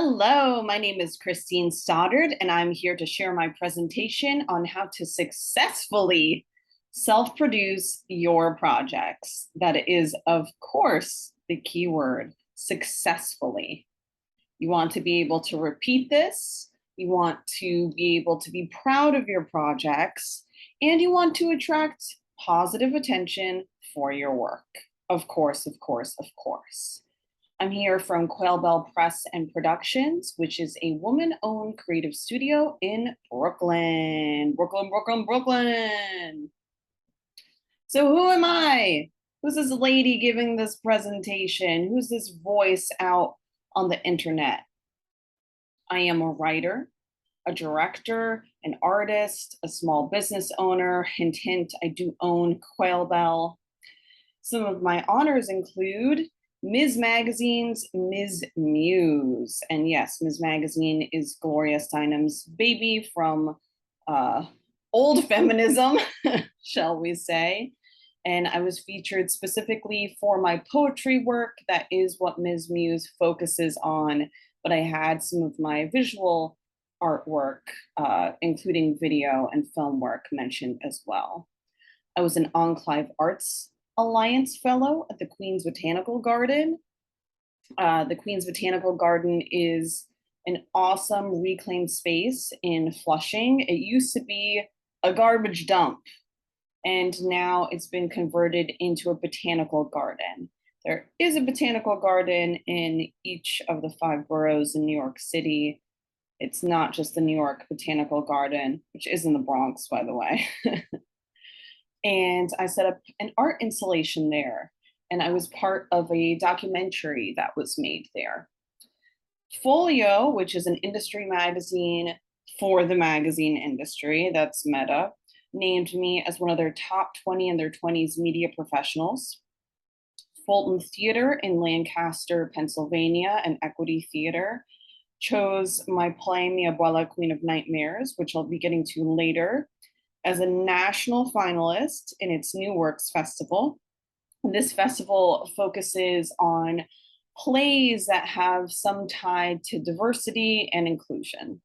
Hello, my name is Christine Stoddard, and I'm here to share my presentation on how to successfully self-produce your projects. That is, of course, the key word, successfully. You want to be able to repeat this, you want to be able to be proud of your projects, and you want to attract positive attention for your work. Of course, of course, of course. I'm here from Quail Press and Productions, which is a woman-owned creative studio in Brooklyn. Brooklyn, Brooklyn, Brooklyn. So who am I? Who's this lady giving this presentation? Who's this voice out on the internet? I am a writer, a director, an artist, a small business owner. Hint, hint, I do own Quail. Some of my honors include Ms. Magazine's Ms. Muse. And yes, Ms. Magazine is Gloria Steinem's baby from old feminism, shall we say. And I was featured specifically for my poetry work. That is what Ms. Muse focuses on. But I had some of my visual artwork, including video and film work, mentioned as well. I was an Enclave Arts Alliance Fellow at the Queen's Botanical Garden. The Queen's Botanical Garden is an awesome reclaimed space in Flushing. It used to be a garbage dump, and now it's been converted into a botanical garden. There is a botanical garden in each of the 5 boroughs in New York City. It's not just the New York Botanical Garden, which is in the Bronx, by the way. And I set up an art installation there, and I was part of a documentary that was made there. Folio, which is an industry magazine for the magazine industry, that's Meta, named me as one of their top 20 in their 20s media professionals. Fulton Theater in Lancaster, Pennsylvania, and Equity Theater chose my play, Mi Abuela, Queen of Nightmares, which I'll be getting to later, as a national finalist in its New Works Festival. This festival focuses on plays that have some tie to diversity and inclusion.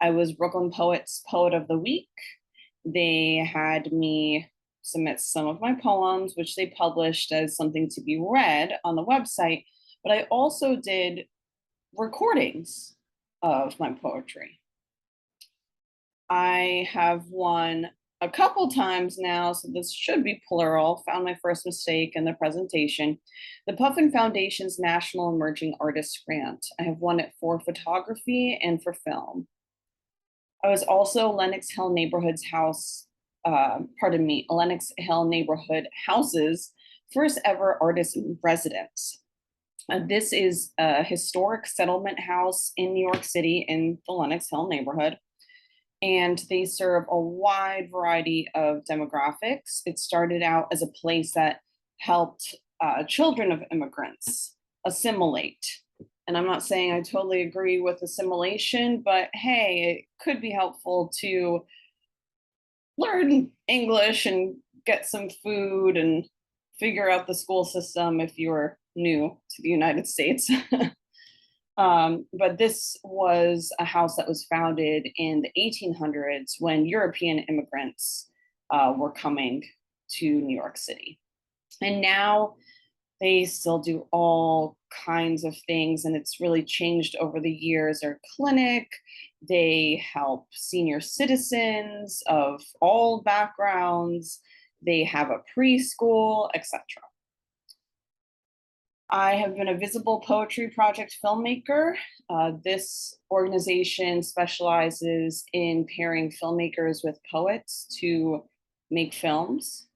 I was Brooklyn Poets Poet of the Week. They had me submit some of my poems, which they published as something to be read on the website, but I also did recordings of my poetry. I have won a couple times now, so this should be plural, found my first mistake in the presentation, the Puffin Foundation's National Emerging Artist Grant. I have won it for photography and for film. I was also Lenox Hill Neighborhood's Lenox Hill Neighborhood House's first ever artist in residence. This is a historic settlement house in New York City in the Lenox Hill neighborhood, and they serve a wide variety of demographics. It started out as a place that helped children of immigrants assimilate. And I'm not saying I totally agree with assimilation, but hey, it could be helpful to learn English and get some food and figure out the school system if you're new to the United States. But this was a house that was founded in the 1800s when European immigrants were coming to New York City. And now they still do all kinds of things, and it's really changed over the years. Their clinic, they help senior citizens of all backgrounds, they have a preschool, etc. I have been a Visible Poetry Project filmmaker. This organization specializes in pairing filmmakers with poets to make films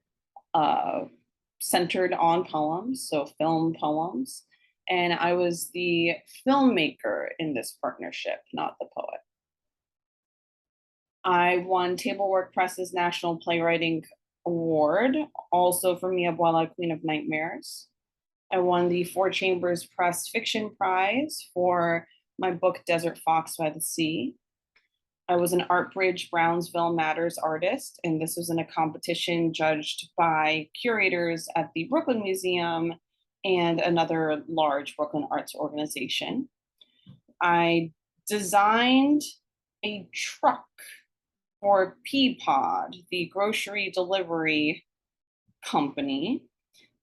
centered on poems, so film poems. And I was the filmmaker in this partnership, not the poet. I won Tablework Press's National Playwriting Award, also for Mi Abuela, Queen of Nightmares. I won the Four Chambers Press Fiction Prize for my book, Desert Fox by the Sea. I was an Art Bridge Brownsville Matters artist, and this was in a competition judged by curators at the Brooklyn Museum and another large Brooklyn arts organization. I designed a truck for Peapod, the grocery delivery company,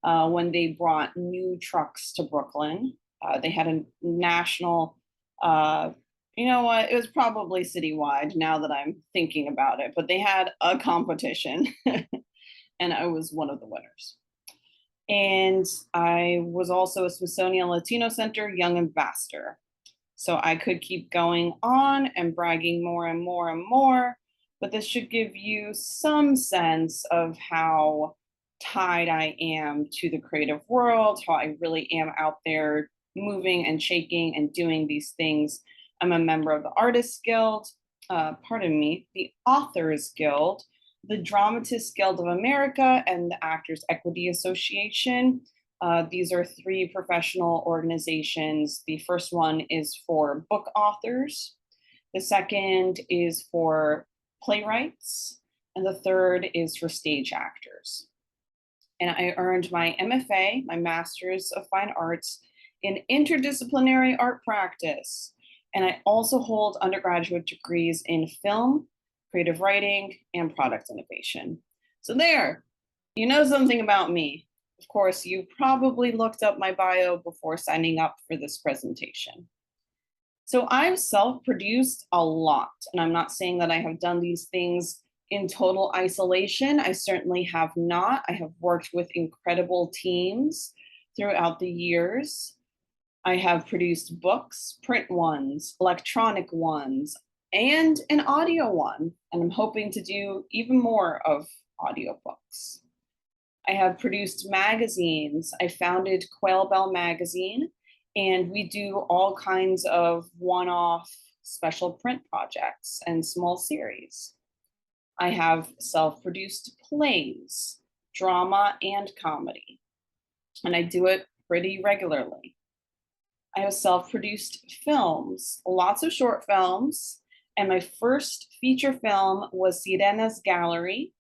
when they brought new trucks to Brooklyn. They had a national, you know what, it was probably citywide now that I'm thinking about it, but they had a competition and I was one of the winners. And I was also a Smithsonian Latino Center Young Ambassador. So I could keep going on and bragging more and more and more, but this should give you some sense of how tied I am to the creative world, how I really am out there moving and shaking and doing these things. I'm a member of the Artists Guild, the Authors Guild, the Dramatists Guild of America, and the Actors Equity Association. These are three professional organizations. The first one is for book authors. The second is for playwrights. And the third is for stage actors. And I earned my MFA, my Master's of Fine Arts, in interdisciplinary art practice. And I also hold undergraduate degrees in film, creative writing, and product innovation. So there, you know something about me. Of course, you probably looked up my bio before signing up for this presentation. So I've self-produced a lot, and I'm not saying that I have done these things in total isolation. I certainly have not. I have worked with incredible teams throughout the years. I have produced books, print ones, electronic ones, and an audio one, and I'm hoping to do even more of audiobooks. I have produced magazines. I founded Quail magazine, and we do all kinds of one-off special print projects and small series. I have self-produced plays, drama, and comedy, and I do it pretty regularly. I have self-produced films, lots of short films, and my first feature film was Sirena's Gallery,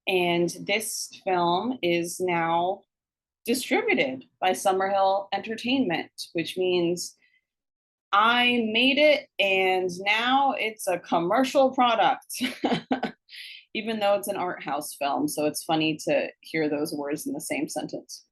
and this film is now distributed by Summerhill Entertainment, which means I made it and now it's a commercial product, even though it's an art house film. So it's funny to hear those words in the same sentence.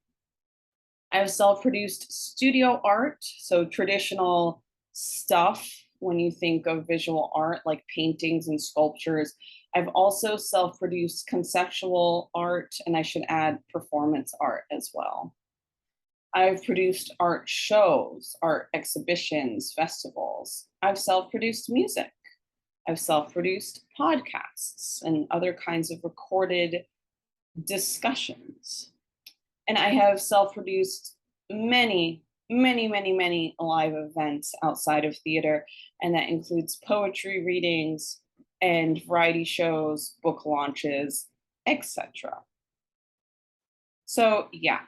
I have self-produced studio art, so traditional stuff when you think of visual art, like paintings and sculptures. I've also self-produced conceptual art, and I should add performance art as well. I've produced art shows, art exhibitions, festivals. I've self-produced music. I've self-produced podcasts and other kinds of recorded discussions. And I have self-produced many live events outside of theater, and that includes poetry readings and variety shows, book launches, etc. So yeah,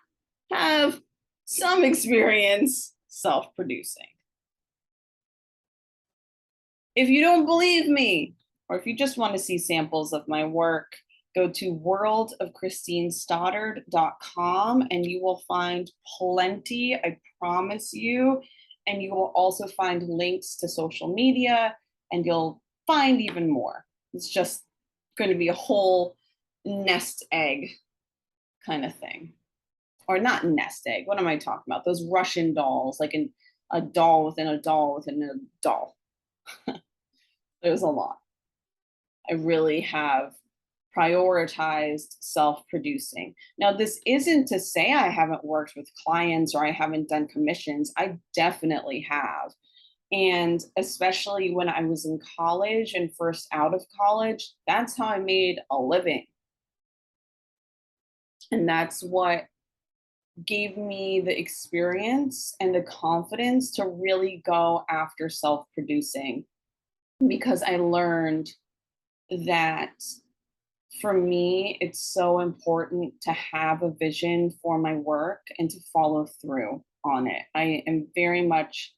have some experience self-producing. If you don't believe me, or if you just want to see samples of my work, go to worldofchristinestoddard.com and you will find plenty, I promise you. And you will also find links to social media, and you'll find even more. It's just going to be a whole nest egg kind of thing. Or not nest egg, what am I talking about? Those Russian dolls, like a doll within a doll within a doll. There's a lot. I really have prioritized self-producing. Now, this isn't to say I haven't worked with clients or I haven't done commissions. I definitely have. And especially when I was in college and first out of college, that's how I made a living. And that's what gave me the experience and the confidence to really go after self-producing, because I learned that for me, it's so important to have a vision for my work and to follow through on it. I am very much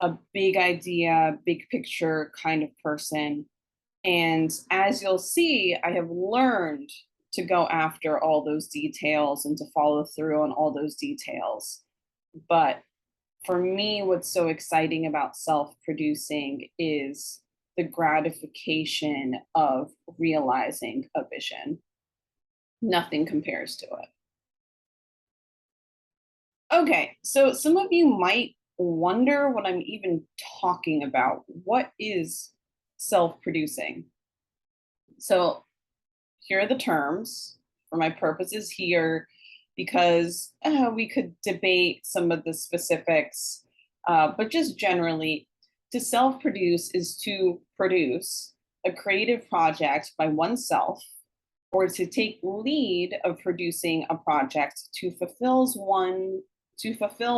a big idea, big picture kind of person. And as you'll see, I have learned to go after all those details and to follow through on all those details. But for me, what's so exciting about self-producing is the gratification of realizing a vision. Nothing compares to it. Okay, so some of you might wonder what I'm even talking about. What is self-producing? So here are the terms for my purposes here, because we could debate some of the specifics, but just generally, to self-produce is to produce a creative project by oneself or to take lead of producing a project to fulfill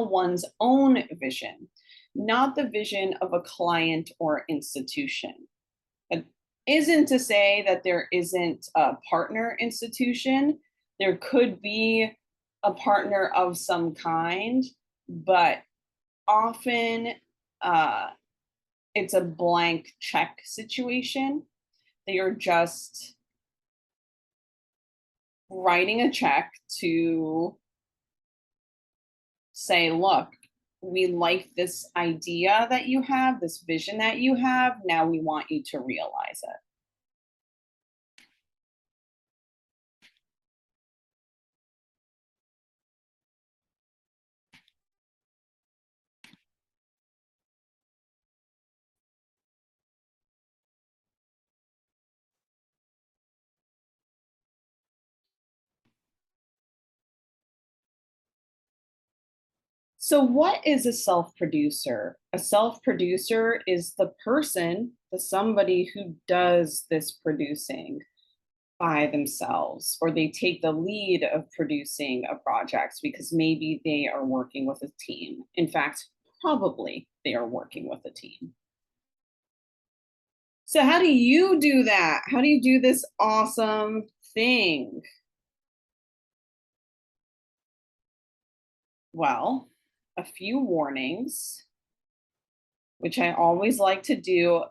one's own vision, not the vision of a client or institution. It isn't to say that there isn't a partner institution. There could be a partner of some kind, but often it's a blank check situation. They are just writing a check to say, look, we like this idea that you have, this vision that you have. Now we want you to realize it. So, what is a self producer? A self producer is the person, the somebody who does this producing by themselves, or they take the lead of producing a project because maybe they are working with a team. In fact, probably they are working with a team. So, how do you do that? How do you do this awesome thing? Well, a few warnings, which I always like to do,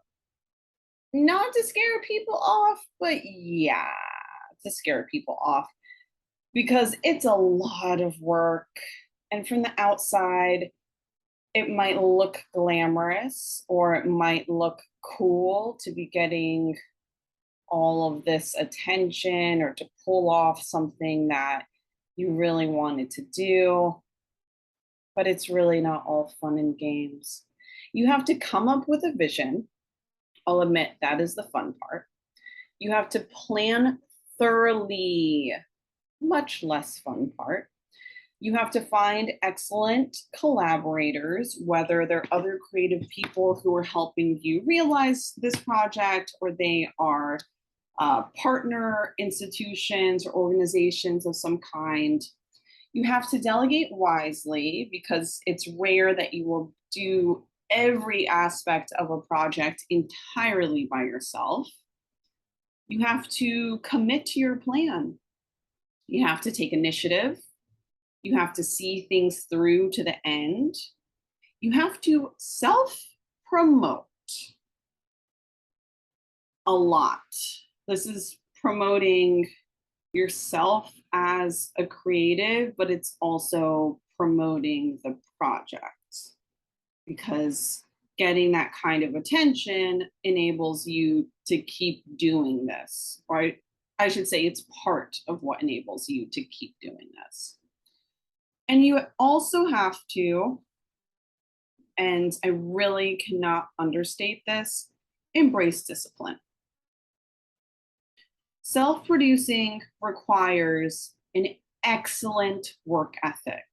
not to scare people off, but yeah, to scare people off because it's a lot of work. And from the outside, it might look glamorous or it might look cool to be getting all of this attention or to pull off something that you really wanted to do. But it's really not all fun and games. You have to come up with a vision. I'll admit that is the fun part. You have to plan thoroughly, much less fun part. You have to find excellent collaborators, whether they're other creative people who are helping you realize this project or they are partner institutions or organizations of some kind. You have to delegate wisely because it's rare that you will do every aspect of a project entirely by yourself. You have to commit to your plan. You have to take initiative. You have to see things through to the end. You have to self promote a lot. This is promoting yourself as a creative, but it's also promoting the project because getting that kind of attention enables you to keep doing this, right? I should say it's part of what enables you to keep doing this. And you also have to, and I really cannot understate this, embrace discipline. Self-producing requires an excellent work ethic.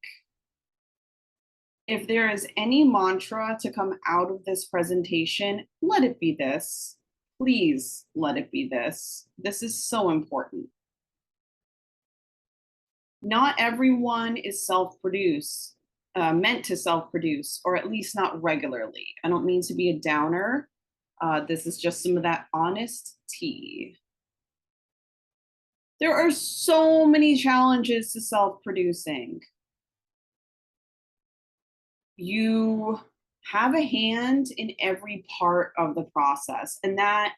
If there is any mantra to come out of this presentation, let it be this. Please let it be this. This is so important. Not everyone is meant to self-produce, or at least not regularly. I don't mean to be a downer. This is just some of that honest tea. There are so many challenges to self-producing. You have a hand in every part of the process, and that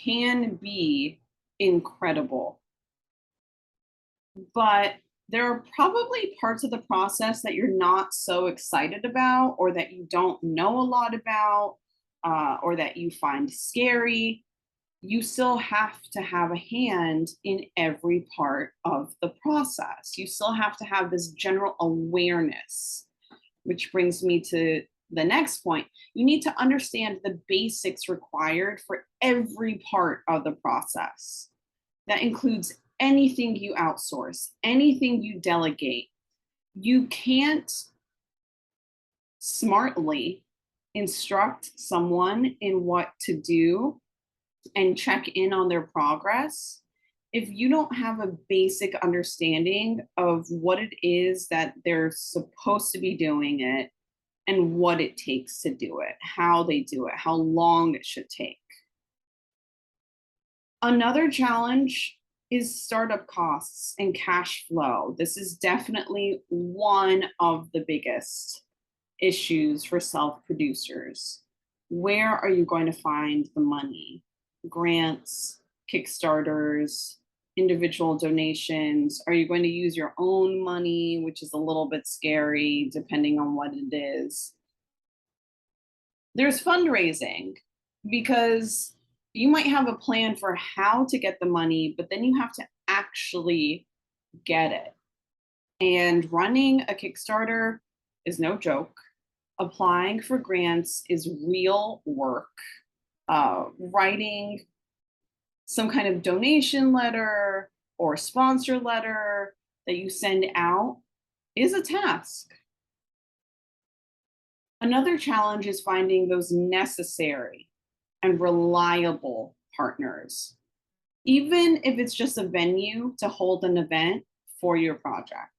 can be incredible. But There are probably parts of the process that you're not so excited about, or that you don't know a lot about, or that you find scary. You still have to have a hand in every part of the process. You still have to have this general awareness, which brings me to the next point. You need to understand the basics required for every part of the process. That includes anything you outsource, anything you delegate. You can't smartly instruct someone in what to do and check in on their progress if you don't have a basic understanding of what it is that they're supposed to be doing it and what it takes to do it, how they do it, how long it should take. Another challenge is startup costs and cash flow. This is definitely one of the biggest issues for self-producers. Where are you going to find the money? Grants, Kickstarters, individual donations? Are you going to use your own money, which is a little bit scary depending on what it is? There's fundraising, because you might have a plan for how to get the money, but then you have to actually get it. And running a Kickstarter is no joke. Applying for grants is real work. Writing some kind of donation letter or sponsor letter that you send out is a task. Another challenge is finding those necessary and reliable partners, even if it's just a venue to hold an event for your project.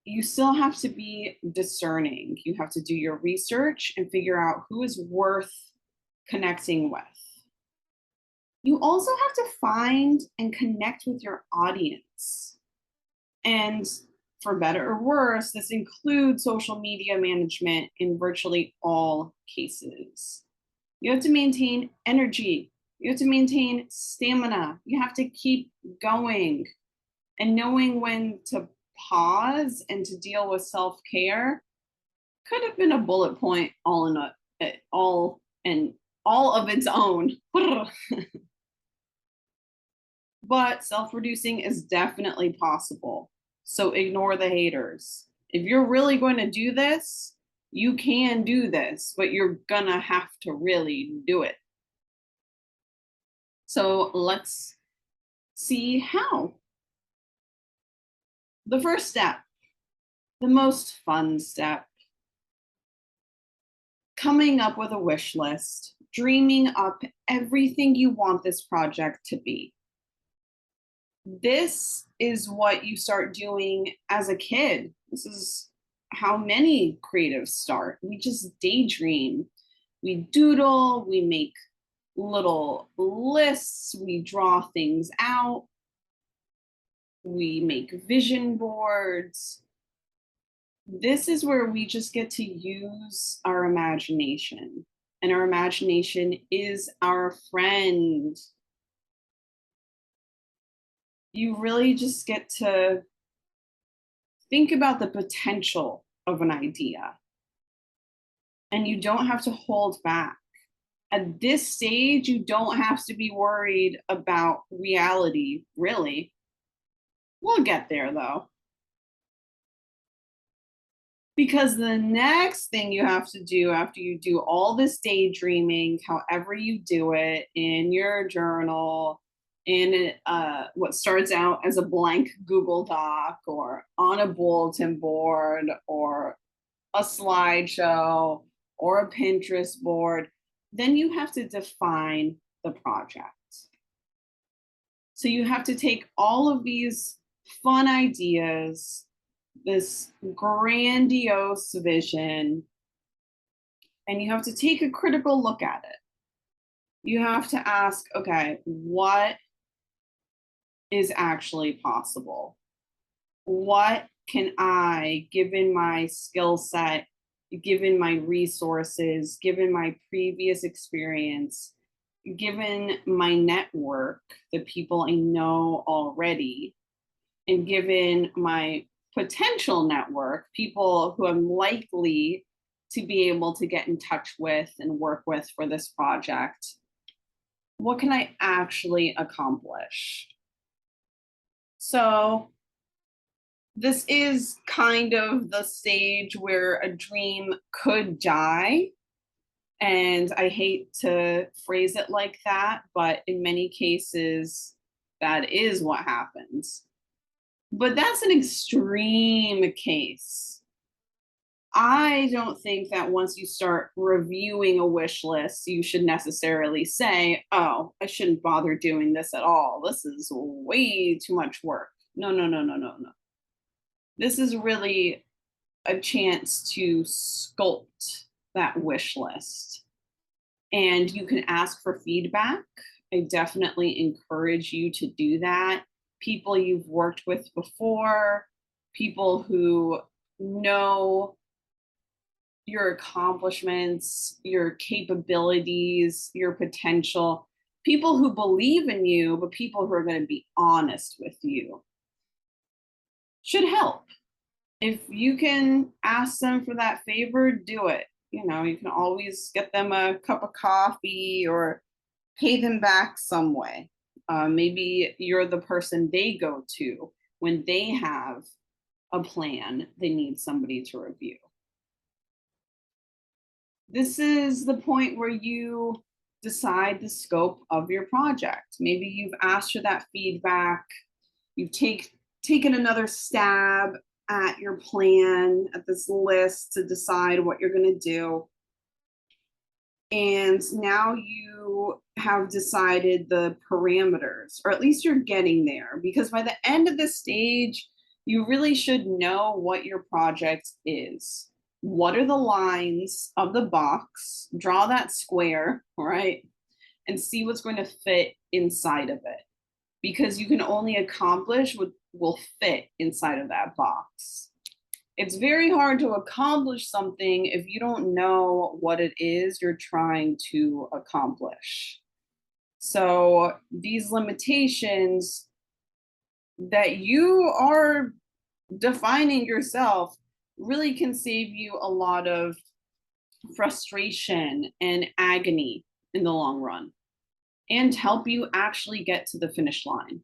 You still have to be discerning. You have to do your research and figure out who is worth connecting with. You also have to find and connect with your audience. And for better or worse, this includes social media management in virtually all cases. You have to maintain energy. You have to maintain stamina. You have to keep going. And knowing when to pause and to deal with self-care could have been a bullet point all of its own. But self-producing is definitely possible. So ignore the haters. If you're really going to do this, you can do this, but you're gonna have to really do it. So let's see how. The first step, the most fun step, coming up with a wish list, dreaming up everything you want this project to be. This is what you start doing as a kid. This is how many creatives start. We just daydream, we doodle, we make little lists, we draw things out, we make vision boards. This is where we just get to use our imagination, and our imagination is our friend. You really just get to think about the potential of an idea, and you don't have to hold back. At this stage, you don't have to be worried about reality, really. We'll get there though. Because the next thing you have to do after you do all this daydreaming, however you do it, in your journal, in what starts out as a blank Google Doc, or on a bulletin board, or a slideshow, or a Pinterest board, then you have to define the project. So you have to take all of these fun ideas, this grandiose vision, and you have to take a critical look at it. You have to ask, okay, what is actually possible? What can I, given my skill set, given my resources, given my previous experience, given my network, the people I know already, And given my potential network, people who I'm likely to be able to get in touch with and work with for this project, what can I actually accomplish? So this is kind of the stage where a dream could die. And I hate to phrase it like that, but in many cases, that is what happens. But that's an extreme case. I don't think that once you start reviewing a wish list, you should necessarily say, oh, I shouldn't bother doing this at all. This is way too much work. No, no, no, no, no, no. This is really a chance to sculpt that wish list. And you can ask for feedback. I definitely encourage you to do that. People you've worked with before, people who know your accomplishments, your capabilities, your potential, people who believe in you, but people who are going to be honest with you should help. If you can ask them for that favor, do it. You know, you can always get them a cup of coffee or pay them back some way. Maybe you're the person they go to when they have a plan they need somebody to review. This is the point where you decide the scope of your project. Maybe you've asked for that feedback, you've taken another stab at your plan, at this list to decide what you're going to do. And now you have decided the parameters, or at least you're getting there, because by the end of this stage, you really should know what your project is. What are the lines of the box? Draw that square, right? And see what's going to fit inside of it, because you can only accomplish what will fit inside of that box. It's very hard to accomplish something if you don't know what it is you're trying to accomplish. So these limitations that you are defining yourself really can save you a lot of frustration and agony in the long run, and help you actually get to the finish line.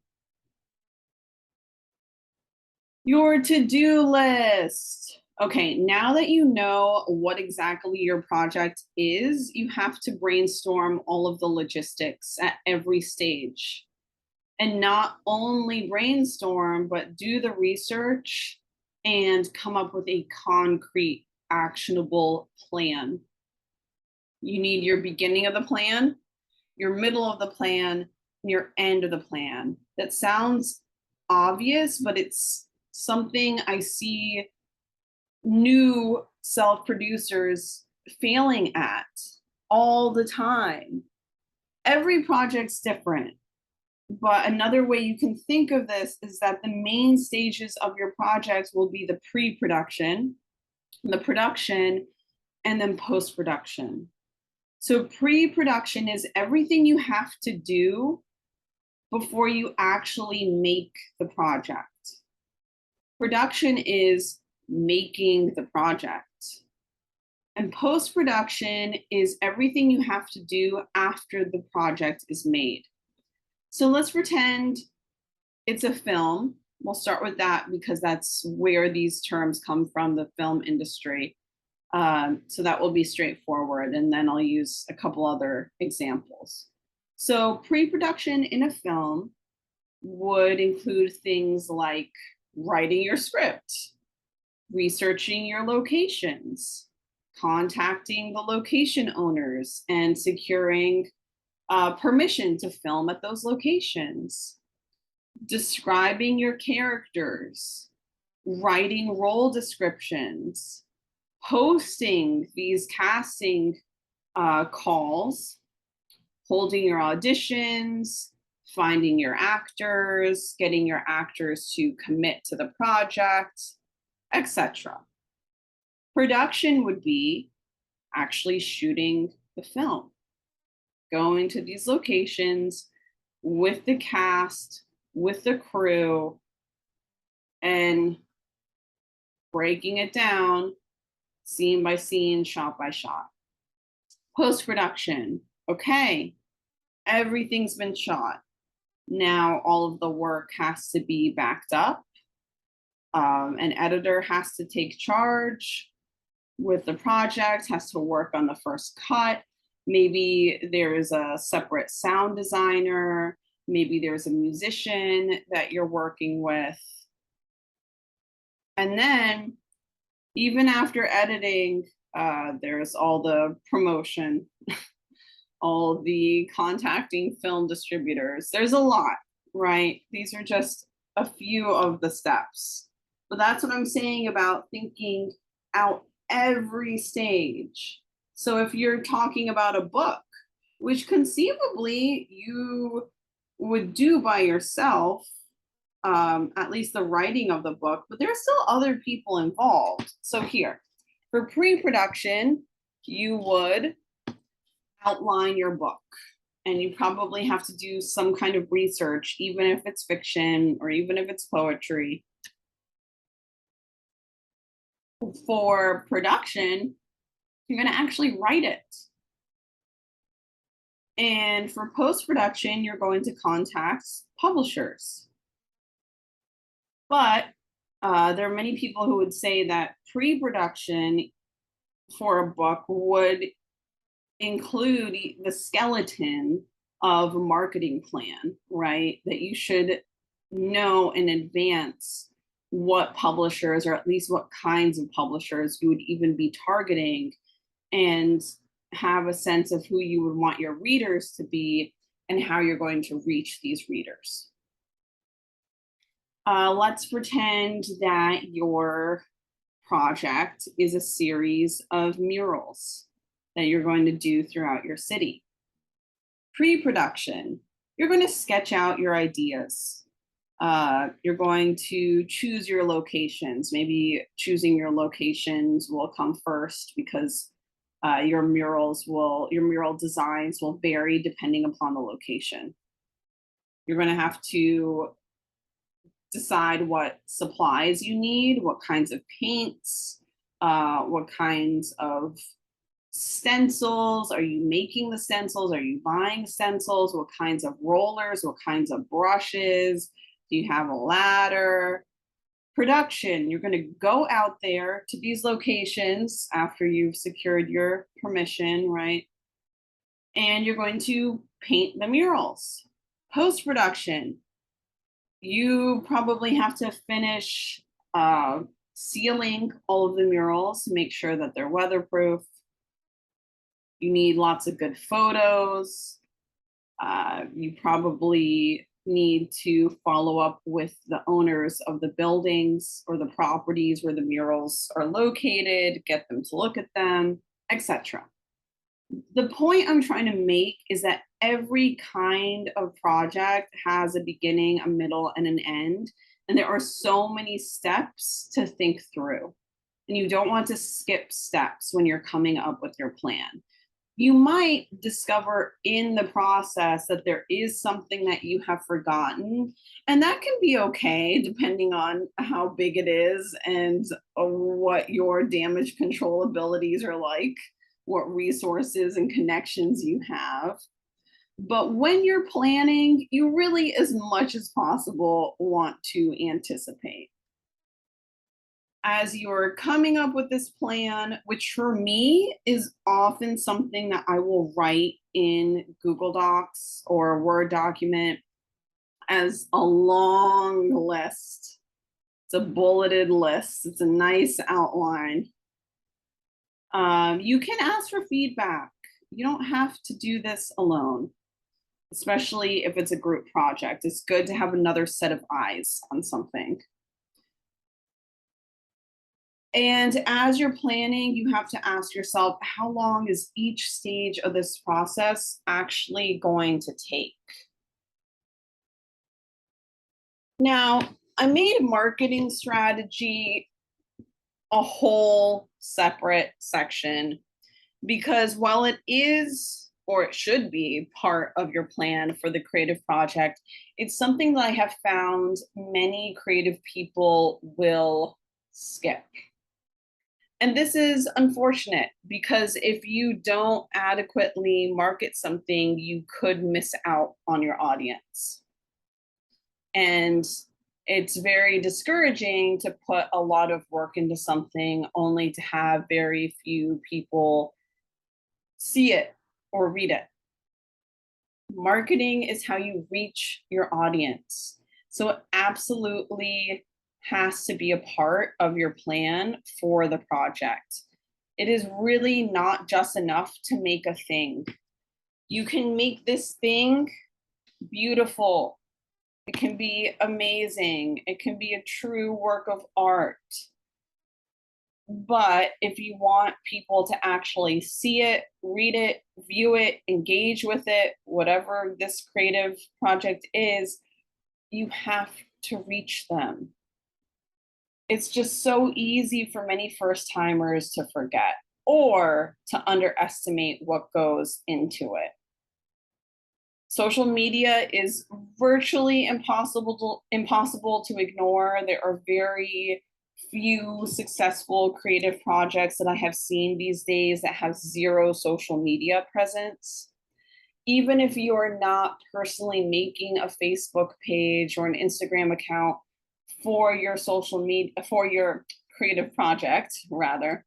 Your to-do list. Okay, now that you know what exactly your project is, you have to brainstorm all of the logistics at every stage. And not only brainstorm, but do the research and come up with a concrete, actionable plan. You need your beginning of the plan, your middle of the plan, and your end of the plan. That sounds obvious, but it's something I see new self-producers failing at all the time. Every project's different, but another way you can think of this is that the main stages of your project will be the pre-production, the production, and then post-production. So pre-production is everything you have to do before you actually make the project. Production is making the project. And post-production is everything you have to do after the project is made. So let's pretend it's a film. We'll start with that because that's where these terms come from, the film industry. So that will be straightforward. And then I'll use a couple other examples. So pre-production in a film would include things like writing your script, researching your locations, contacting the location owners and securing permission to film at those locations, describing your characters, writing role descriptions, hosting these casting calls, holding your auditions, finding your actors, getting your actors to commit to the project, etc. Production would be actually shooting the film, going to these locations with the cast, with the crew, and breaking it down scene by scene, shot by shot. Post-production, okay, everything's been shot. Now all of the work has to be backed up. An editor has to take charge with the project, has to work on the first cut. Maybe there is a separate sound designer. Maybe there's a musician that you're working with. And then even after editing, there's all the promotion, all the contacting film distributors. There's a lot, right? These are just a few of the steps. But that's what I'm saying about thinking out every stage. So if you're talking about a book, which conceivably you would do by yourself, at least the writing of the book, but there's still other people involved. So here, for pre-production, you would outline your book, and you probably have to do some kind of research, even if it's fiction or even if it's poetry. For production, you're going to actually write it. And for post-production, you're going to contact publishers. But there are many people who would say that pre-production for a book would include the skeleton of a marketing plan, right? That you should know in advance what publishers, or at least what kinds of publishers you would even be targeting, and have a sense of who you would want your readers to be and how you're going to reach these readers. Let's pretend that your project is a series of murals that you're going to do throughout your city. Pre-production, you're going to sketch out your ideas. You're going to choose your locations. Maybe choosing your locations will come first because your mural designs will vary depending upon the location. You're going to have to decide what supplies you need, what kinds of paints, what kinds of stencils. Are you making the stencils? Are you buying stencils? What kinds of rollers? What kinds of brushes? Do you have a ladder? Production, you're going to go out there to these locations after you've secured your permission, right? And you're going to paint the murals. Post-production, you probably have to finish sealing all of the murals to make sure that they're weatherproof. You need lots of good photos. You probably need to follow up with the owners of the buildings or the properties where the murals are located, get them to look at them, etc. The point I'm trying to make is that every kind of project has a beginning, a middle, and an end. And there are so many steps to think through. And you don't want to skip steps when you're coming up with your plan. You might discover in the process that there is something that you have forgotten, and that can be okay depending on how big it is and what your damage control abilities are like, what resources and connections you have. But when you're planning, you really, as much as possible, want to anticipate. As you're coming up with this plan, which for me is often something that I will write in Google Docs or a Word document as a long list. It's a bulleted list. It's a nice outline. You can ask for feedback. You don't have to do this alone, especially if it's a group project. It's good to have another set of eyes on something. And as you're planning, you have to ask yourself, how long is each stage of this process actually going to take? Now, I made marketing strategy a whole separate section because while it is or it should be part of your plan for the creative project. It's something that I have found many creative people will skip. And this is unfortunate because if you don't adequately market something, you could miss out on your audience. And it's very discouraging to put a lot of work into something only to have very few people see it or read it. Marketing is how you reach your audience. So it absolutely has to be a part of your plan for the project. It is really not just enough to make a thing. You can make this thing beautiful. It can be amazing. It can be a true work of art. But if you want people to actually see it, read it, view it, engage with it, whatever this creative project is, you have to reach them. It's just so easy for many first timers to forget or to underestimate what goes into it. Social media is virtually impossible to ignore. There are very few successful creative projects that I have seen these days that have zero social media presence. Even if you're not personally making a Facebook page or an Instagram account for your social media, for your creative project, rather,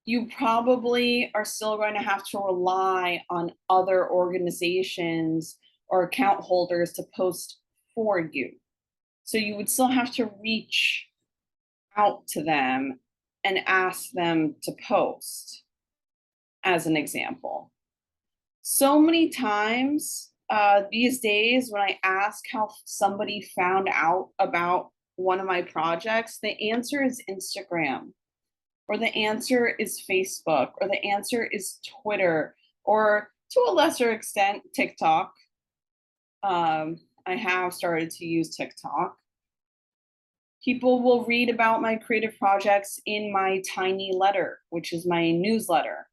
you probably are still going to have to rely on other organizations or account holders to post for you. So you would still have to reach out to them and ask them to post, as an example. So many times these days when I ask how somebody found out about one of my projects, the answer is Instagram, or the answer is Facebook, or the answer is Twitter, or to a lesser extent, TikTok. I have started to use TikTok. People will read about my creative projects in my tiny letter, which is my newsletter.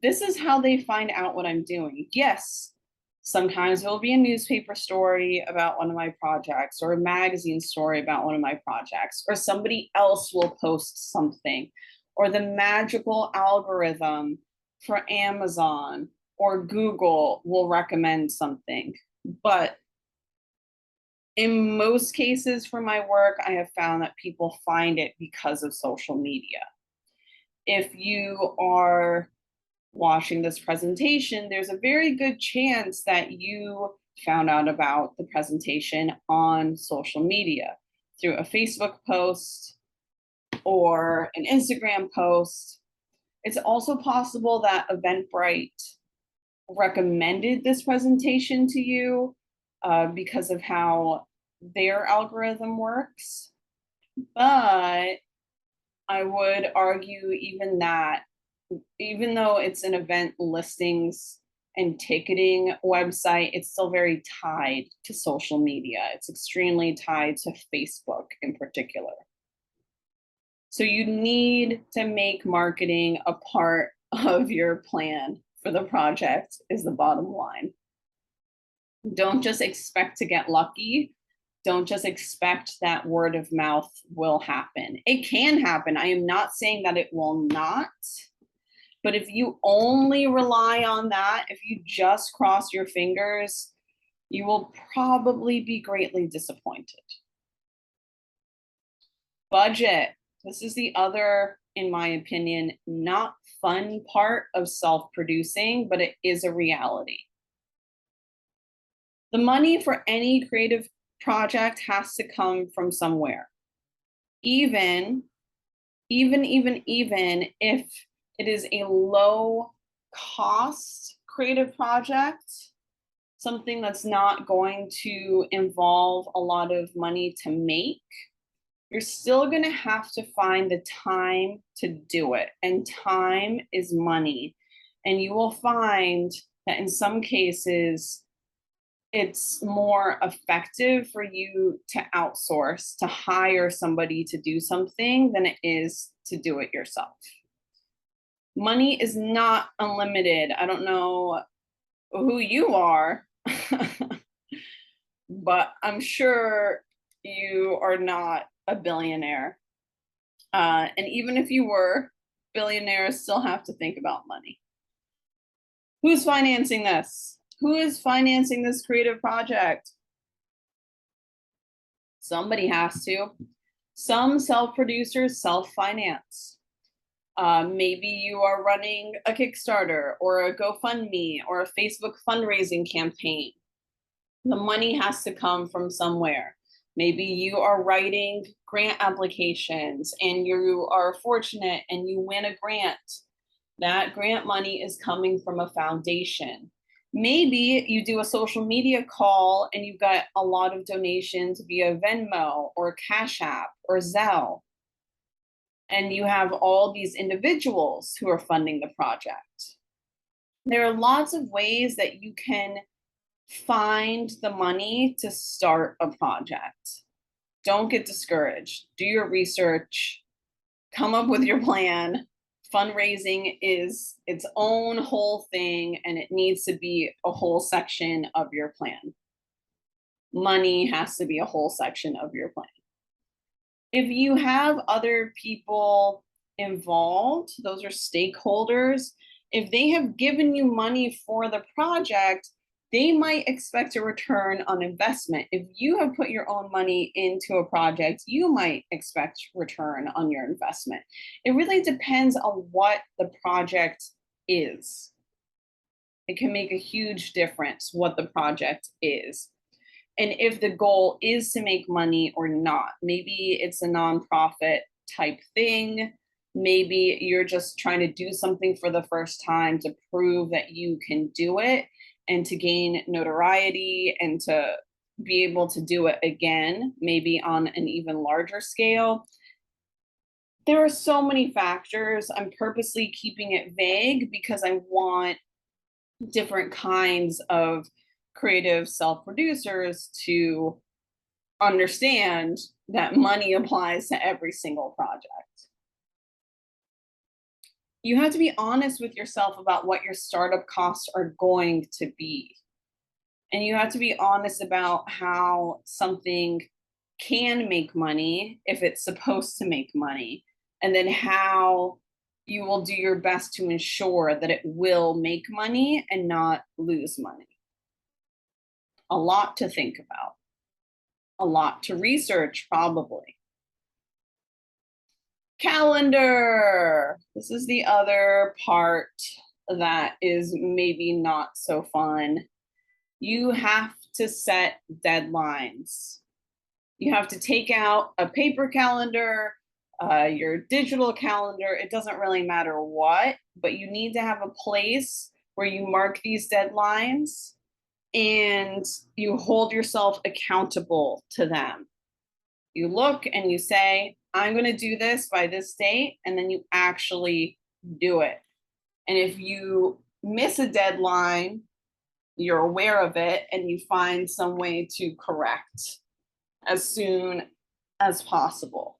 This is how they find out what I'm doing. Yes, sometimes there will be a newspaper story about one of my projects or a magazine story about one of my projects, or somebody else will post something, or the magical algorithm for Amazon or Google will recommend something. But in most cases for my work, I have found that people find it because of social media. If you are watching this presentation, there's a very good chance that you found out about the presentation on social media through a Facebook post or an Instagram post. It's also possible that Eventbrite recommended this presentation to you because of how their algorithm works. But I would argue even that, even though it's an event listings and ticketing website, it's still very tied to social media. It's extremely tied to Facebook in particular. So you need to make marketing a part of your plan for the project, is the bottom line. Don't just expect to get lucky. Don't just expect that word of mouth will happen. It can happen. I am not saying that it will not. But if you only rely on that, if you just cross your fingers, you will probably be greatly disappointed. Budget. This is the other, in my opinion, not fun part of self-producing, but it is a reality. The money for any creative project has to come from somewhere. Even if it is a low cost creative project, something that's not going to involve a lot of money to make, you're still going to have to find the time to do it. And time is money. And you will find that in some cases, it's more effective for you to outsource, to hire somebody to do something than it is to do it yourself. Money is not unlimited. I don't know who you are, but I'm sure you are not a billionaire. And even if you were, billionaires still have to think about money. Who's financing this? Who is financing this creative project? Somebody has to. Some self-producers self-finance. Maybe you are running a Kickstarter or a GoFundMe or a Facebook fundraising campaign. The money has to come from somewhere. Maybe you are writing grant applications and you are fortunate and you win a grant. That grant money is coming from a foundation. Maybe you do a social media call and you got a lot of donations via Venmo or Cash App or Zelle. And you have all these individuals who are funding the project. There are lots of ways that you can find the money to start a project. Don't get discouraged. Do your research, come up with your plan. Fundraising is its own whole thing, and it needs to be a whole section of your plan. Money has to be a whole section of your plan. If you have other people involved, those are stakeholders, if they have given you money for the project, they might expect a return on investment. If you have put your own money into a project, you might expect return on your investment. It really depends on what the project is. It can make a huge difference what the project is. And if the goal is to make money or not. Maybe it's a nonprofit type thing. Maybe you're just trying to do something for the first time to prove that you can do it and to gain notoriety and to be able to do it again, maybe on an even larger scale. There are so many factors. I'm purposely keeping it vague because I want different kinds of creative self-producers to understand that money applies to every single project. You have to be honest with yourself about what your startup costs are going to be. And you have to be honest about how something can make money if it's supposed to make money, and then how you will do your best to ensure that it will make money and not lose money. A lot to think about, a lot to research, probably. Calendar. This is the other part that is maybe not so fun. You have to set deadlines. You have to take out a paper calendar, your digital calendar. It doesn't really matter what, but you need to have a place where you mark these deadlines and you hold yourself accountable to them. You look and you say, I'm going to do this by this date, and then you actually do it. And if you miss a deadline, you're aware of it and you find some way to correct as soon as possible.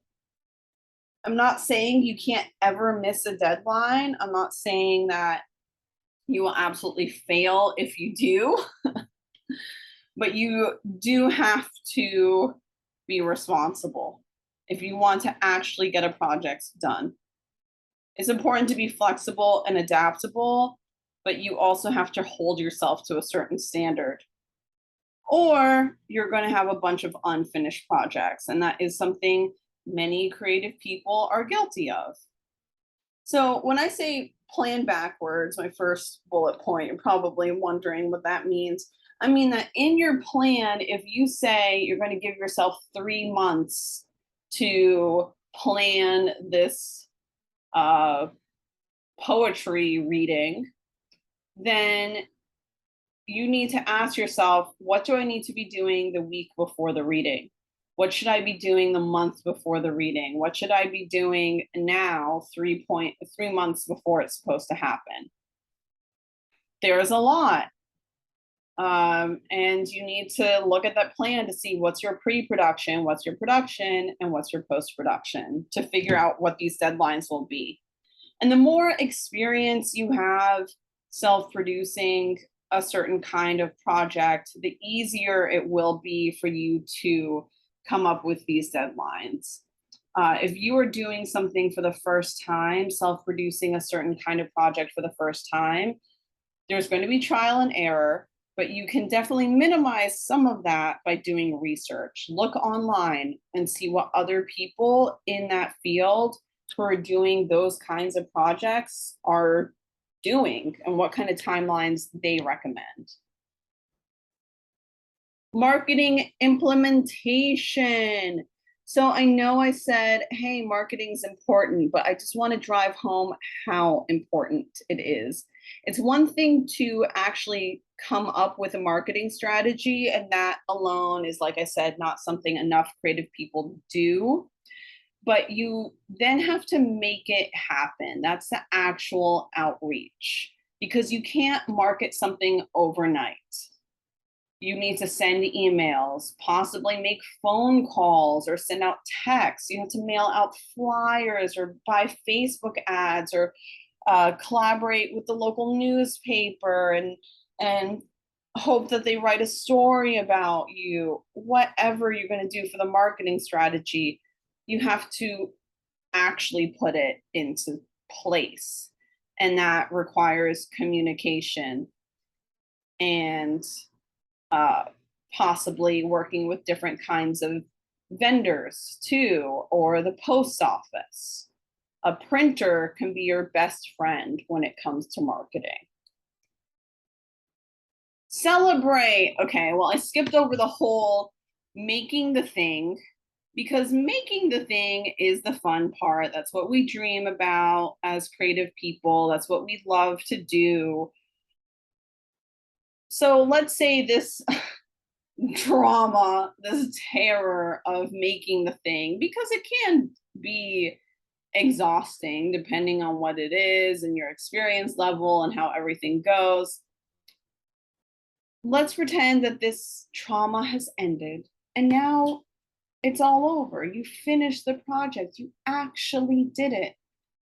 I'm not saying you can't ever miss a deadline. I'm not saying that you will absolutely fail if you do, but you do have to be responsible if you want to actually get a project done. It's important to be flexible and adaptable, but you also have to hold yourself to a certain standard. Or you're going to have a bunch of unfinished projects, and that is something many creative people are guilty of. So when I say plan backwards, my first bullet point, you're probably wondering what that means. I mean that in your plan, if you say you're going to give yourself 3 months to plan this poetry reading, then you need to ask yourself, what do I need to be doing the week before the reading? What should I be doing the month before the reading? What should I be doing now, 3 months before it's supposed to happen? There's a lot. And you need to look at that plan to see what's your pre-production, what's your production, and what's your post-production to figure out what these deadlines will be. And the more experience you have self-producing a certain kind of project, the easier it will be for you to come up with these deadlines. If you are doing something for the first time, self-producing a certain kind of project for the first time, there's going to be trial and error, but you can definitely minimize some of that by doing research. Look online and see what other people in that field who are doing those kinds of projects are doing and what kind of timelines they recommend. Marketing implementation. So I know I said, hey, marketing's important, but I just want to drive home how important it is. It's one thing to actually come up with a marketing strategy, and that alone is, like I said, not something enough creative people do. But you then have to make it happen. That's the actual outreach, because you can't market something overnight. You need to send emails, possibly make phone calls or send out texts. You have to mail out flyers or buy Facebook ads or collaborate with the local newspaper and hope that they write a story about you. Whatever you're going to do for the marketing strategy, you have to actually put it into place. And that requires communication and possibly working with different kinds of vendors too, or the post office. A printer can be your best friend when it comes to marketing. Celebrate. Okay, well, I skipped over the whole making the thing, because making the thing is the fun part. That's what we dream about as creative people. That's what we love to do. So let's say this drama, this terror of making the thing, because it can be exhausting depending on what it is and your experience level and how everything goes. Let's pretend that this trauma has ended and now it's all over. You finished the project, you actually did it.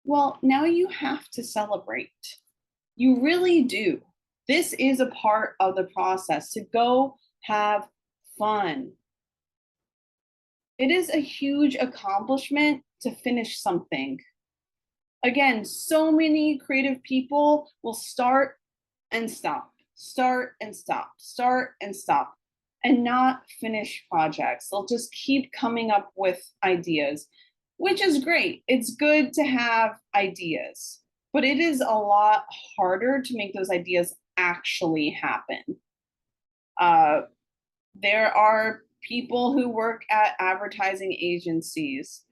Well, now you have to celebrate. You really do. This is a part of the process, to go have fun. It is a huge accomplishment to finish something. Again, so many creative people will start and stop, start and stop, start and stop, and not finish projects. They'll just keep coming up with ideas, which is great. It's good to have ideas, but it is a lot harder to make those ideas actually happen. There are people who work at advertising agencies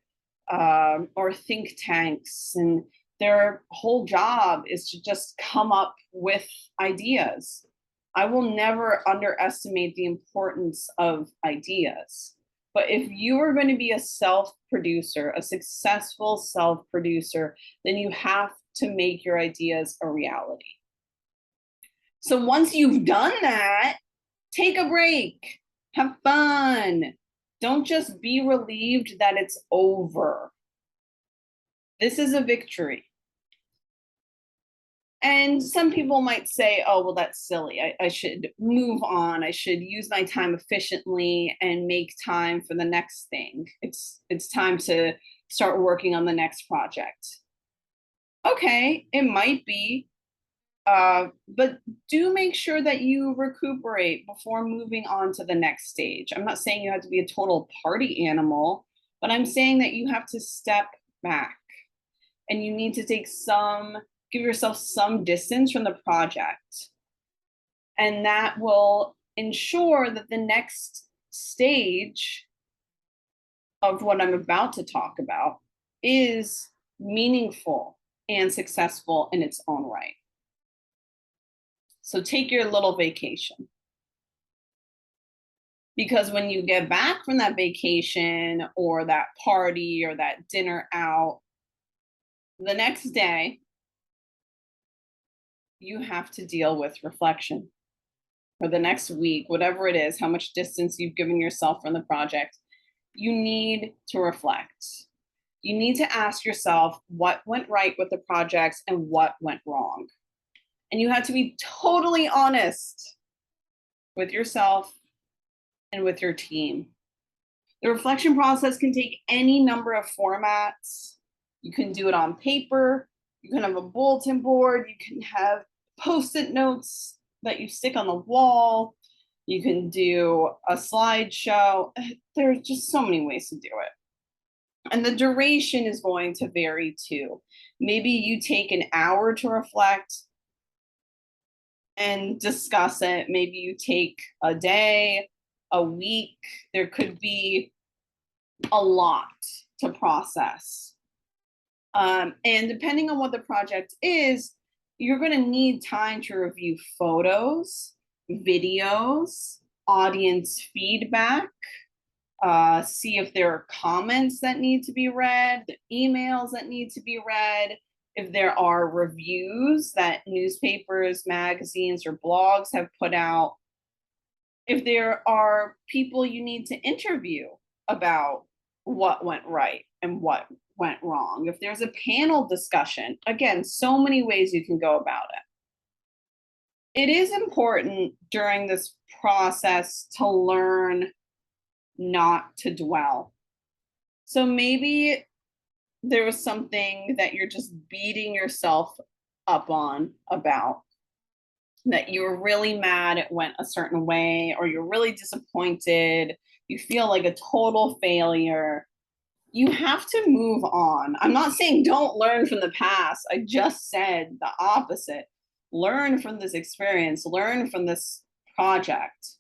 or think tanks, and their whole job is to just come up with ideas. I will never underestimate the importance of ideas. But if you are going to be a self-producer, a successful self-producer, then you have to make your ideas a reality. So once you've done that, take a break, have fun. Don't just be relieved that it's over. This is a victory. And some people might say, oh, well, that's silly. I should move on. I should use my time efficiently and make time for the next thing. It's time to start working on the next project. Okay, it might be. But do make sure that you recuperate before moving on to the next stage. I'm not saying you have to be a total party animal, but I'm saying that you have to step back and you need to give yourself some distance from the project. And that will ensure that the next stage of what I'm about to talk about is meaningful and successful in its own right. So take your little vacation. Because when you get back from that vacation or that party or that dinner out, the next day, you have to deal with reflection. For the next week, whatever it is, how much distance you've given yourself from the project, you need to reflect. you need to ask yourself what went right with the projects and what went wrong. And you have to be totally honest with yourself and with your team. The reflection process can take any number of formats. You can do it on paper, you can have a bulletin board, you can have Post-it notes that you stick on the wall, you can do a slideshow. There's just so many ways to do it. And the duration is going to vary too. Maybe you take an hour to reflect and discuss it. Maybe you take a day, a week. There could be a lot to process. And depending on what the project is, you're going to need time to review photos, videos, audience feedback, see if there are comments that need to be read, emails that need to be read, if there are reviews that newspapers, magazines, or blogs have put out, if there are people you need to interview about what went right and what went wrong, if there's a panel discussion. Again, so many ways you can go about it. It is important during this process to learn not to dwell. So maybe there was something that you're just beating yourself up on about, that you're really mad it went a certain way, or you're really disappointed, you feel like a total failure. You have to move on. I'm not saying don't learn from the past. I just said the opposite. Learn from this experience, learn from this project,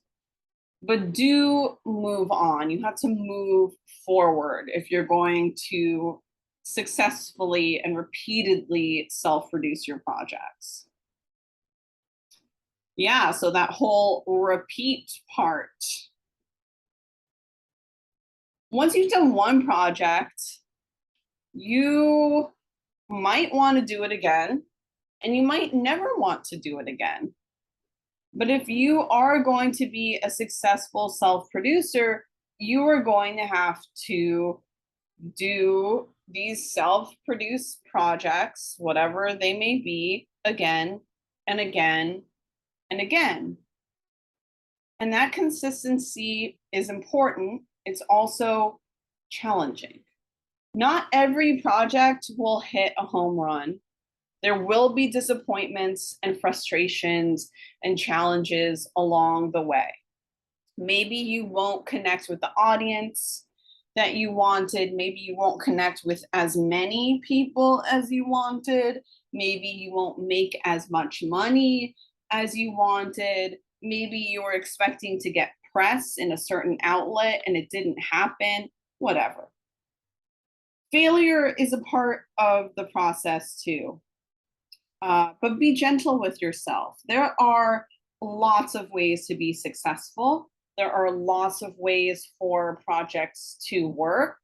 but do move on. You have to move forward if you're going to successfully and repeatedly self-produce your projects. Yeah, so that whole repeat part. Once you've done one project, you might want to do it again, and you might never want to do it again. But if you are going to be a successful self-producer, you are going to have to do these self-produced projects, whatever they may be, again and again and again. And that consistency is important. It's also challenging. Not every project will hit a home run. There will be disappointments and frustrations and challenges along the way. Maybe you won't connect with the audience that you wanted. Maybe you won't connect with as many people as you wanted. Maybe you won't make as much money as you wanted. Maybe you were expecting to get press in a certain outlet and it didn't happen, whatever. Failure is a part of the process too. But be gentle with yourself. There are lots of ways to be successful. There are lots of ways for projects to work.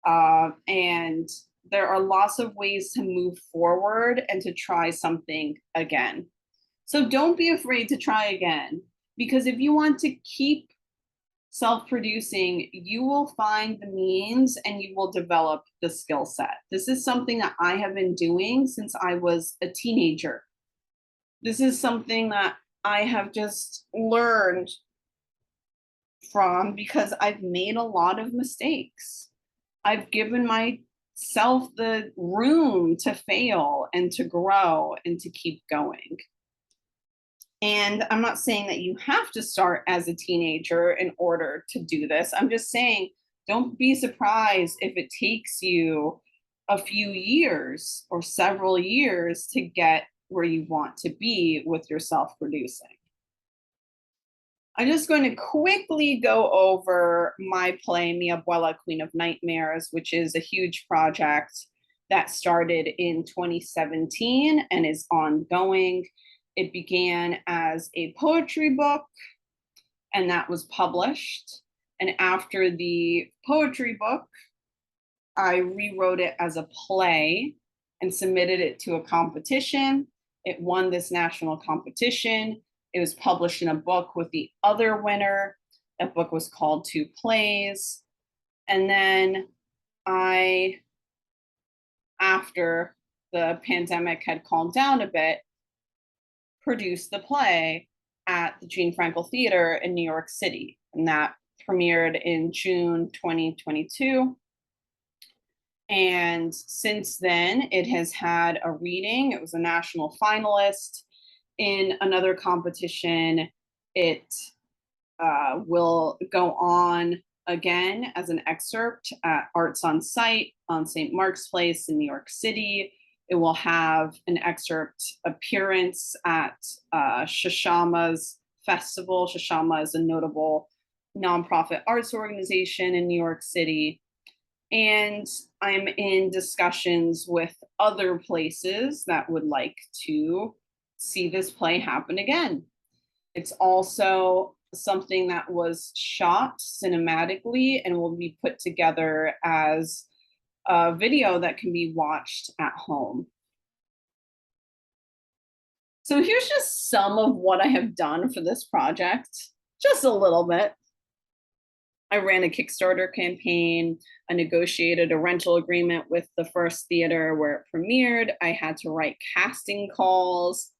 And there are lots of ways to move forward and to try something again. So don't be afraid to try again, because if you want to keep self-producing, you will find the means and you will develop the skill set. This is something that I have been doing since I was a teenager. This is something that I have just learned from because I've made a lot of mistakes. I've given myself the room to fail and to grow and to keep going. And I'm not saying that you have to start as a teenager in order to do this. I'm just saying, don't be surprised if it takes you a few years or several years to get where you want to be with your self-producing. I'm just going to quickly go over my play, Mi Abuela, Queen of Nightmares, which is a huge project that started in 2017 and is ongoing. It began as a poetry book, and that was published. And after the poetry book, I rewrote it as a play and submitted it to a competition. It won this national competition. It was published in a book with the other winner. That book was called Two Plays. And then I after the pandemic had calmed down a bit, produced the play at the Gene Frankel Theater in New York City. And that premiered in June 2022. And since then, it has had a reading. It was a national finalist in another competition. It will go on again as an excerpt at Arts on Site on St. Mark's Place in New York City. It will have an excerpt appearance at Shashama's festival. Shashama is a notable nonprofit arts organization in New York City. And I'm in discussions with other places that would like to see this play happen again. It's also something that was shot cinematically and will be put together as a video that can be watched at home. So here's just some of what I have done for this project, just a little bit. I ran a Kickstarter campaign. I negotiated a rental agreement with the first theater where it premiered. I had to write casting calls,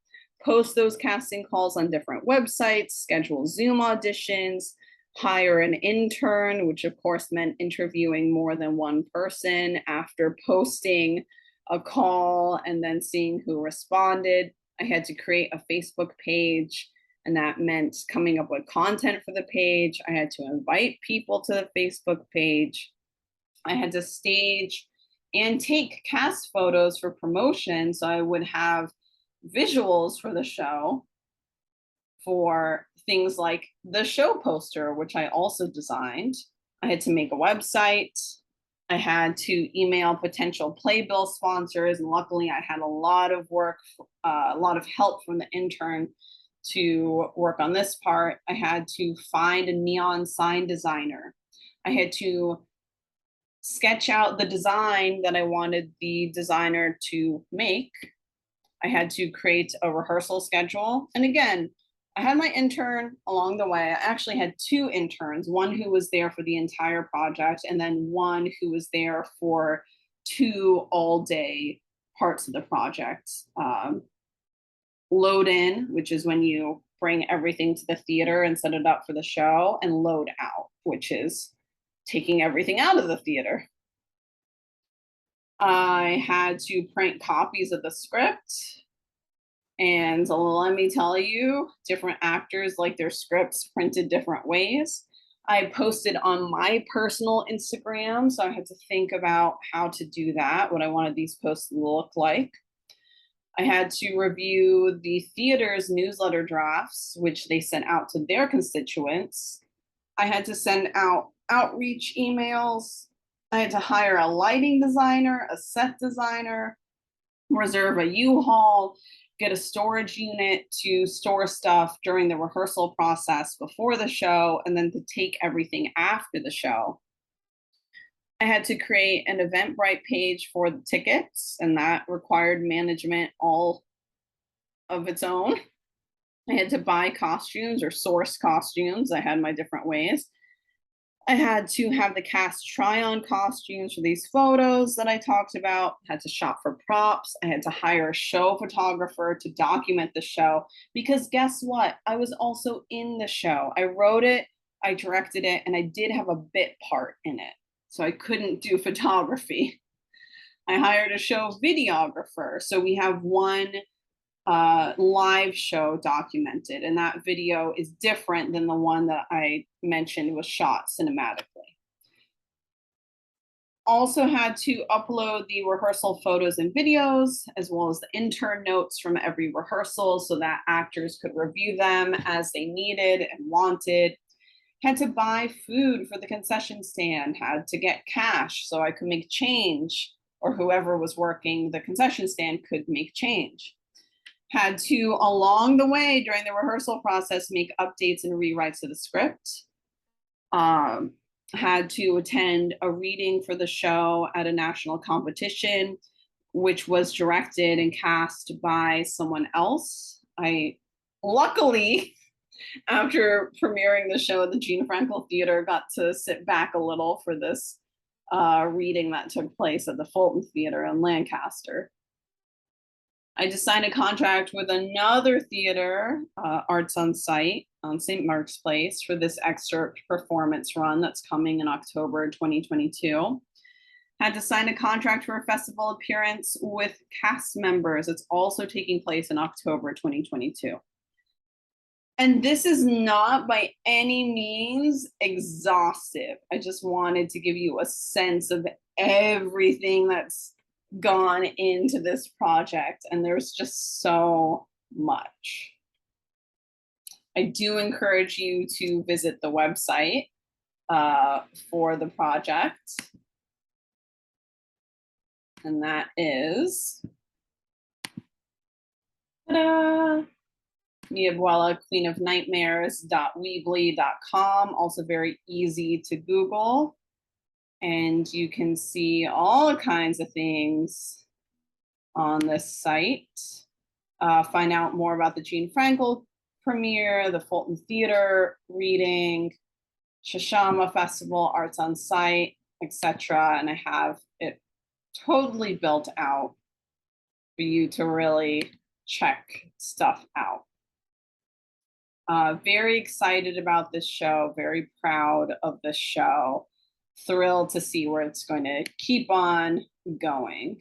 post those casting calls on different websites, schedule Zoom auditions, hire an intern, which of course meant interviewing more than one person after posting a call and then seeing who responded. I had to create a Facebook page, and that meant coming up with content for the page. I had to invite people to the Facebook page. I had to stage and take cast photos for promotion, so I would have visuals for the show for things like the show poster, which I also designed. I had to make a website. I had to email potential playbill sponsors, and luckily I had a lot of work, a lot of help from the intern to work on this part. I had to find a neon sign designer. I had to sketch out the design that I wanted the designer to make. I had to create a rehearsal schedule. And again, I had my intern along the way. I actually had two interns, one who was there for the entire project, and then one who was there for 2 all-day parts of the project. Load in, which is when you bring everything to the theater and set it up for the show, and load out, which is taking everything out of the theater. I had to print copies of the script. And let me tell you, different actors like their scripts printed different ways. I posted on my personal Instagram, so I had to think about how to do that, what I wanted these posts to look like. I had to review the theater's newsletter drafts, which they sent out to their constituents. I had to send out outreach emails. I had to hire a lighting designer, a set designer, reserve a U-Haul, get a storage unit to store stuff during the rehearsal process before the show, and then to take everything after the show. I had to create an Eventbrite page for the tickets, and that required management all of its own. I had to buy costumes or source costumes. I had my different ways. I had to have the cast try on costumes for these photos that I talked about. I had to shop for props. I had to hire a show photographer to document the show, because guess what? I was also in the show. I wrote it, I directed it, and I did have a bit part in it. So I couldn't do photography. I hired a show videographer. So we have one live show documented, and that video is different than the one that I mentioned was shot cinematically. Also had to upload the rehearsal photos and videos, as well as the intern notes from every rehearsal, so that actors could review them as they needed and wanted. Had to buy food for the concession stand, had to get cash so I could make change, or whoever was working the concession stand could make change. Had to, along the way during the rehearsal process, make updates and rewrites to the script. Had to attend a reading for the show at a national competition, which was directed and cast by someone else. I luckily, after premiering the show at the Gene Frankel Theater, got to sit back a little for this reading that took place at the Fulton Theater in Lancaster. I just signed a contract with another theater, Arts on Site on St. Mark's Place, for this excerpt performance run that's coming in October 2022. Had to sign a contract for a festival appearance with cast members. It's also taking place in October 2022. And this is not by any means exhaustive. I just wanted to give you a sense of everything that's gone into this project, and there's just so much. I do encourage you to visit the website for the project. And that is Miabuela, Queen of Nightmares.weebly.com, also very easy to Google. And you can see all kinds of things on this site. Find out more about the Gene Frankel premiere, the Fulton Theater reading, Shashama Festival, Arts on Site, etc. And I have it totally built out for you to really check stuff out. Very excited about this show, very proud of this show, thrilled to see where it's going to keep on going.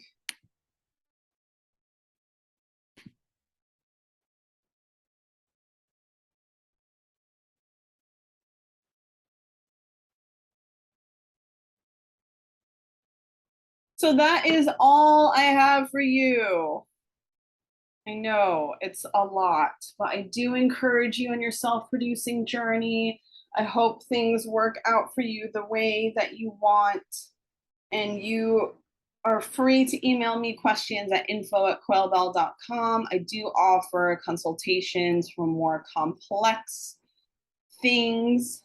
So that is all I have for you. I know it's a lot, but I do encourage you in your self-producing journey. I hope things work out for you the way that you want. And you are free to email me questions at info@quailbell.com. I do offer consultations for more complex things.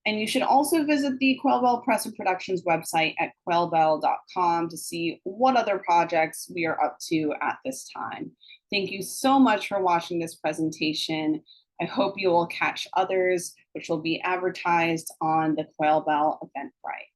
And you should also visit the Quail Bell Press and Productions website at quailbell.com to see what other projects we are up to at this time. Thank you so much for watching this presentation. I hope you will catch others, which will be advertised on the Quail Bell Eventbrite.